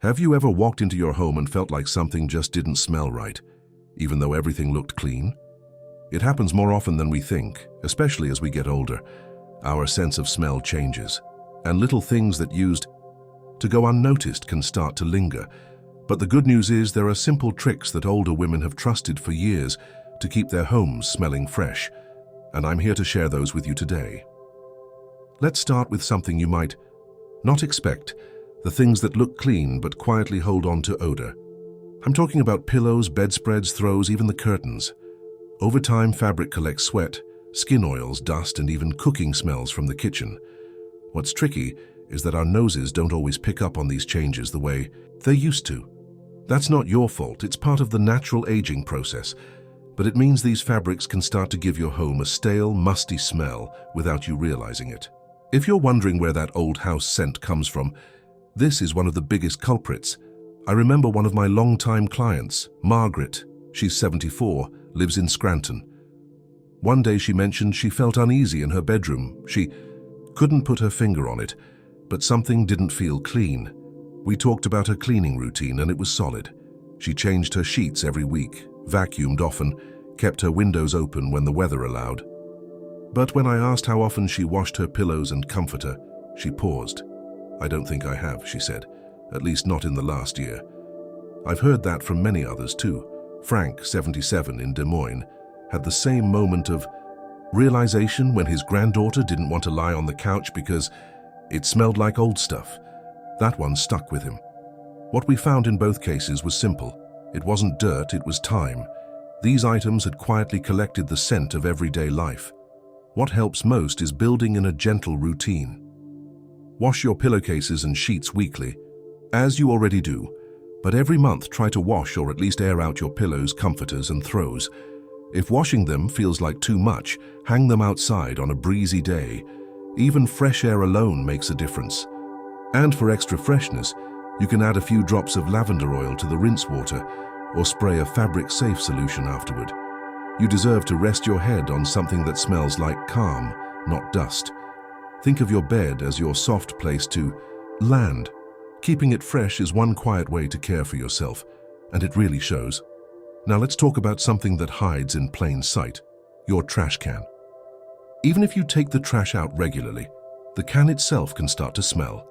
Have you ever walked into your home and felt like something just didn't smell right, even though everything looked clean? It happens more often than we think, especially as we get older. Our sense of smell changes, and little things that used to go unnoticed can start to linger. But the good news is there are simple tricks that older women have trusted for years to keep their homes smelling fresh, and I'm here to share those with you today. Let's start with something you might not expect, the things that look clean but quietly hold on to odor. I'm talking about pillows, bedspreads, throws, even the curtains. Over time, fabric collects sweat, skin oils, dust, and even cooking smells from the kitchen. What's tricky is that our noses don't always pick up on these changes the way they used to. That's not your fault, it's part of the natural aging process, but it means these fabrics can start to give your home a stale, musty smell without you realizing it. If you're wondering where that old house scent comes from, this is one of the biggest culprits. I remember one of my longtime clients, Margaret. She's 74, lives in Scranton. One day she mentioned she felt uneasy in her bedroom. She couldn't put her finger on it, but something didn't feel clean. We talked about her cleaning routine and it was solid. She changed her sheets every week, vacuumed often, kept her windows open when the weather allowed. But when I asked how often she washed her pillows and comforter, she paused. "I don't think I have," she said, "at least not in the last year." I've heard that from many others too. Frank, 77, in Des Moines, had the same moment of realization when his granddaughter didn't want to lie on the couch because it smelled like old stuff. That one stuck with him. What we found in both cases was simple. It wasn't dirt, it was time. These items had quietly collected the scent of everyday life. What helps most is building in a gentle routine. Wash your pillowcases and sheets weekly, as you already do, but every month try to wash or at least air out your pillows, comforters, and throws. If washing them feels like too much, hang them outside on a breezy day. Even fresh air alone makes a difference. And for extra freshness, you can add a few drops of lavender oil to the rinse water or spray a fabric-safe solution afterward. You deserve to rest your head on something that smells like calm, not dust. Think of your bed as your soft place to land. Keeping it fresh is one quiet way to care for yourself, and it really shows. Now let's talk about something that hides in plain sight, your trash can. Even if you take the trash out regularly, the can itself can start to smell.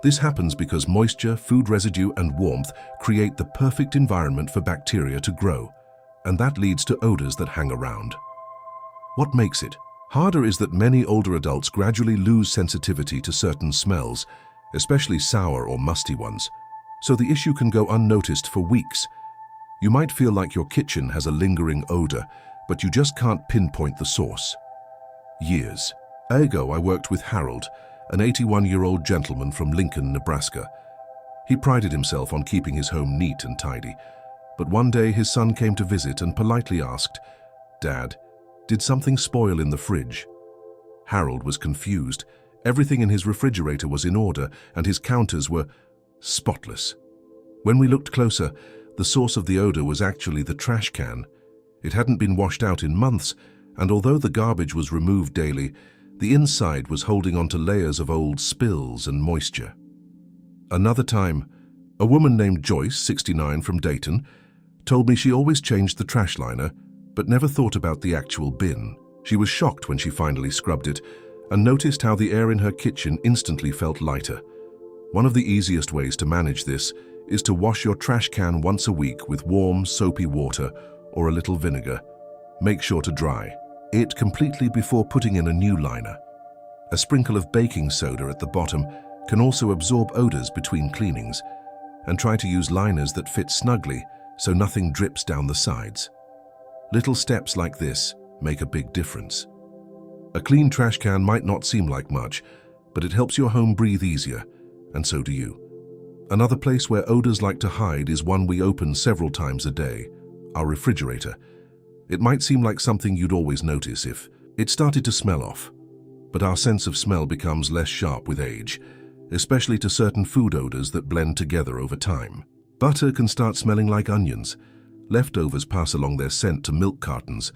This happens because moisture, food residue, and warmth create the perfect environment for bacteria to grow, and that leads to odors that hang around. What makes it harder is that many older adults gradually lose sensitivity to certain smells, especially sour or musty ones, so the issue can go unnoticed for weeks. You might feel like your kitchen has a lingering odor, but you just can't pinpoint the source. Years ago, I worked with Harold, an 81-year-old gentleman from Lincoln, Nebraska. He prided himself on keeping his home neat and tidy, but one day his son came to visit and politely asked, "Dad, did something spoil in the fridge?" Harold was confused. Everything in his refrigerator was in order, and his counters were spotless. When we looked closer, the source of the odor was actually the trash can. It hadn't been washed out in months, and although the garbage was removed daily, the inside was holding onto layers of old spills and moisture. Another time, a woman named Joyce, 69, from Dayton, told me she always changed the trash liner, but never thought about the actual bin. She was shocked when she finally scrubbed it and noticed how the air in her kitchen instantly felt lighter. One of the easiest ways to manage this is to wash your trash can once a week with warm, soapy water or a little vinegar. Make sure to dry it completely before putting in a new liner. A sprinkle of baking soda at the bottom can also absorb odors between cleanings, and try to use liners that fit snugly so nothing drips down the sides. Little steps like this make a big difference. A clean trash can might not seem like much, but it helps your home breathe easier, and so do you. Another place where odors like to hide is one we open several times a day, our refrigerator. It might seem like something you'd always notice if it started to smell off, but our sense of smell becomes less sharp with age, especially to certain food odors that blend together over time. Butter can start smelling like onions. Leftovers pass along their scent to milk cartons,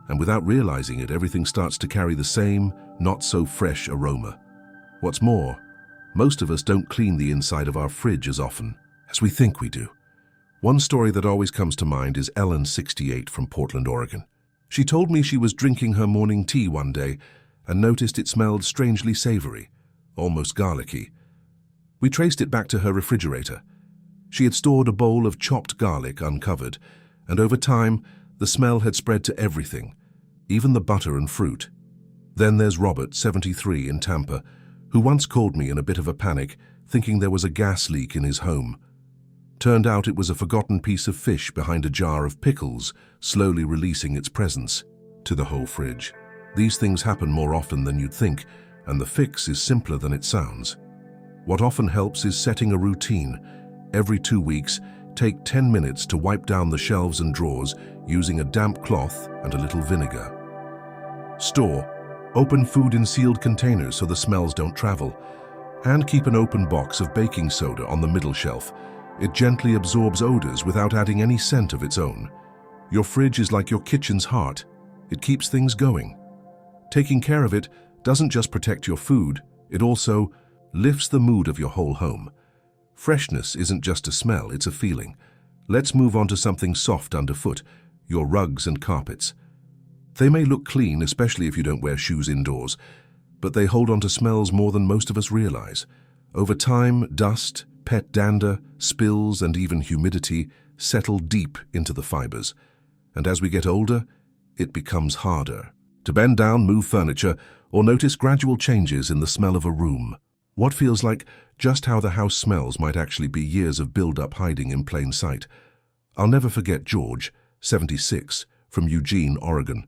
and without realizing it, everything starts to carry the same, not-so-fresh aroma. What's more, most of us don't clean the inside of our fridge as often. as we think we do. One story that always comes to mind is Ellen, 68, from Portland, Oregon. She told me she was drinking her morning tea one day and noticed it smelled strangely savory, almost garlicky. We traced it back to her refrigerator. She had stored a bowl of chopped garlic uncovered, and over time, the smell had spread to everything, even the butter and fruit. Then there's Robert, 73, in Tampa, who once called me in a bit of a panic, thinking there was a gas leak in his home. Turned out it was a forgotten piece of fish behind a jar of pickles, slowly releasing its presence to the whole fridge. These things happen more often than you'd think, and the fix is simpler than it sounds. What often helps is setting a routine. Every 2 weeks, take 10 minutes to wipe down the shelves and drawers using a damp cloth and a little vinegar. Store. Open food in sealed containers so the smells don't travel. And keep an open box of baking soda on the middle shelf. It gently absorbs odors without adding any scent of its own. Your fridge is like your kitchen's heart. It keeps things going. Taking care of it doesn't just protect your food, it also lifts the mood of your whole home. Freshness isn't just a smell, it's a feeling. Let's move on to something soft underfoot, your rugs and carpets. They may look clean, especially if you don't wear shoes indoors, but they hold on to smells more than most of us realize. Over time, dust, pet dander, spills, and even humidity settle deep into the fibers. And as we get older, it becomes harder to bend down, move furniture, or notice gradual changes in the smell of a room. What feels like just how the house smells might actually be years of build-up hiding in plain sight. I'll never forget George, 76, from Eugene, Oregon.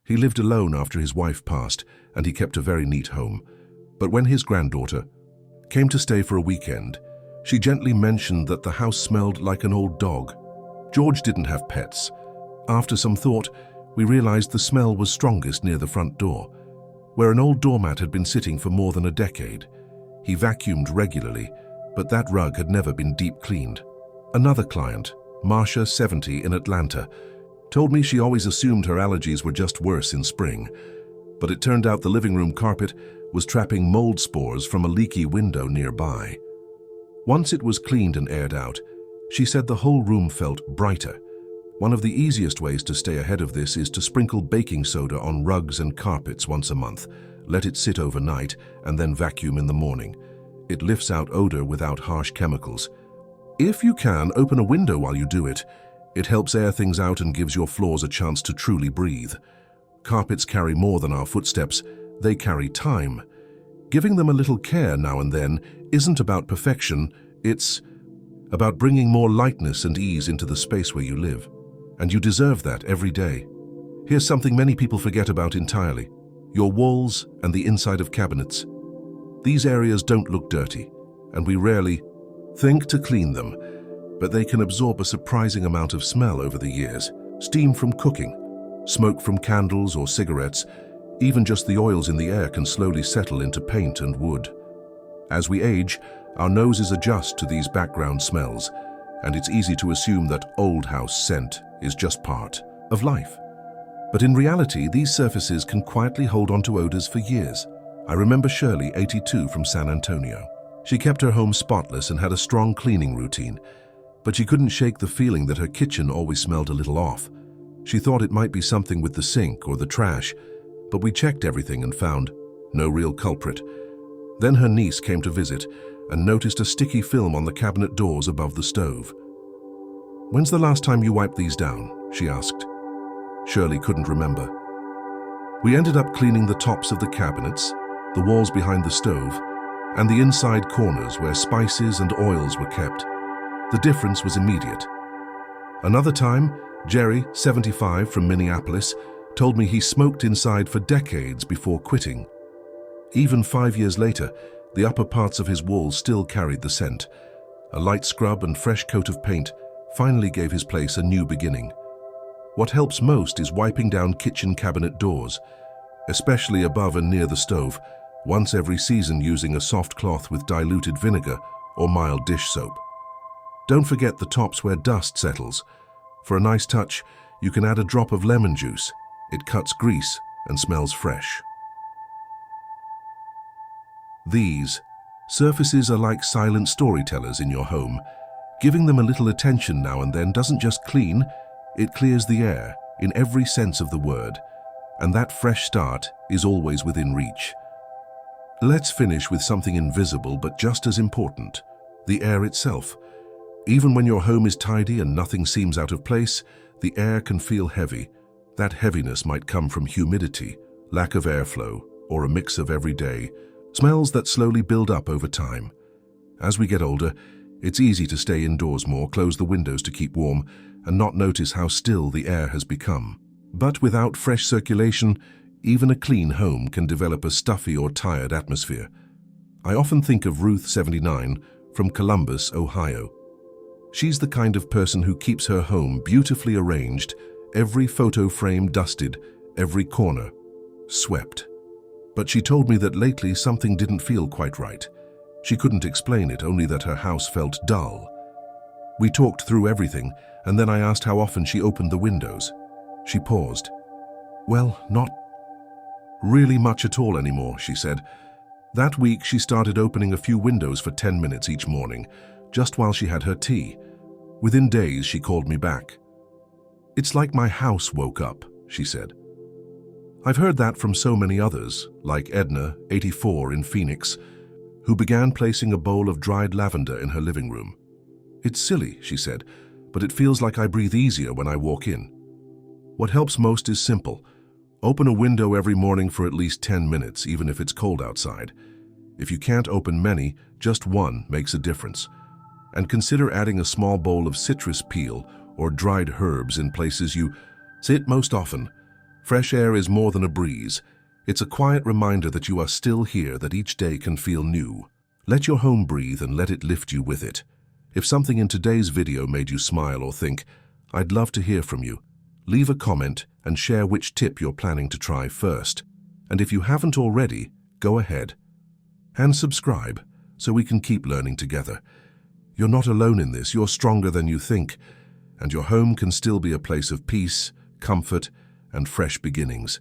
He lived alone after his wife passed, and he kept a very neat home. But when his granddaughter came to stay for a weekend, she gently mentioned that the house smelled like an old dog. George didn't have pets. After some thought, we realized the smell was strongest near the front door, where an old doormat had been sitting for more than a decade. He vacuumed regularly, but that rug had never been deep cleaned. Another client, Marcia, 70, in Atlanta, told me she always assumed her allergies were just worse in spring, but it turned out the living room carpet was trapping mold spores from a leaky window nearby. Once it was cleaned and aired out, she said the whole room felt brighter. One of the easiest ways to stay ahead of this is to sprinkle baking soda on rugs and carpets once a month. Let it sit overnight and then vacuum in the morning. It lifts out odor without harsh chemicals. If you can, open a window while you do it. It helps air things out and gives your floors a chance to truly breathe. Carpets carry more than our footsteps. They carry time. Giving them a little care now and then isn't about perfection. It's about bringing more lightness and ease into the space where you live. And you deserve that every day. Here's something many people forget about entirely: your walls and the inside of cabinets. These areas don't look dirty, and we rarely think to clean them, but they can absorb a surprising amount of smell over the years. Steam from cooking, smoke from candles or cigarettes, even just the oils in the air can slowly settle into paint and wood. As we age, our noses adjust to these background smells, and it's easy to assume that old house scent is just part of life. But in reality, these surfaces can quietly hold on to odors for years. I remember Shirley, 82, from San Antonio. She kept her home spotless and had a strong cleaning routine, but she couldn't shake the feeling that her kitchen always smelled a little off. She thought it might be something with the sink or the trash, but we checked everything and found no real culprit. Then her niece came to visit and noticed a sticky film on the cabinet doors above the stove. "When's the last time you wiped these down?" she asked. Shirley couldn't remember. We ended up cleaning the tops of the cabinets, the walls behind the stove, and the inside corners where spices and oils were kept. The difference was immediate. Another time, Jerry, 75, from Minneapolis, told me he smoked inside for decades before quitting. Even 5 years later, the upper parts of his walls still carried the scent. A light scrub and fresh coat of paint finally gave his place a new beginning. What helps most is wiping down kitchen cabinet doors, especially above and near the stove, once every season using a soft cloth with diluted vinegar or mild dish soap. Don't forget the tops where dust settles. For a nice touch, you can add a drop of lemon juice. It cuts grease and smells fresh. These surfaces are like silent storytellers in your home, Giving them a little attention now and then doesn't just clean, it clears the air in every sense of the word, and that fresh start is always within reach. Let's finish with something invisible but just as important, the air itself. Even when your home is tidy and nothing seems out of place, the air can feel heavy. That heaviness might come from humidity, lack of airflow, or a mix of everyday smells that slowly build up over time. As we get older, it's easy to stay indoors more, close the windows to keep warm, and not notice how still the air has become. But without fresh circulation, even a clean home can develop a stuffy or tired atmosphere. I often think of Ruth, 79, from Columbus, Ohio. She's the kind of person who keeps her home beautifully arranged, every photo frame dusted, every corner swept. But she told me that lately something didn't feel quite right. She couldn't explain it, only that her house felt dull. We talked through everything, and then I asked how often she opened the windows. She paused. "Well, not really much at all anymore," she said. That week she started opening a few windows for 10 minutes each morning, just while she had her tea. Within days she called me back. "It's like my house woke up," she said. I've heard that from so many others, like Edna, 84, in Phoenix, who began placing a bowl of dried lavender in her living room. "It's silly," she said, "but it feels like I breathe easier when I walk in." What helps most is simple. Open a window every morning for at least 10 minutes, even if it's cold outside. If you can't open many, just one makes a difference. And consider adding a small bowl of citrus peel or dried herbs in places you sit most often. Fresh air is more than a breeze. It's a quiet reminder that you are still here, that each day can feel new. Let your home breathe and let it lift you with it. If something in today's video made you smile or think, I'd love to hear from you. Leave a comment and share which tip you're planning to try first. And if you haven't already, go ahead and subscribe so we can keep learning together. You're not alone in this, you're stronger than you think, and your home can still be a place of peace, comfort, and fresh beginnings.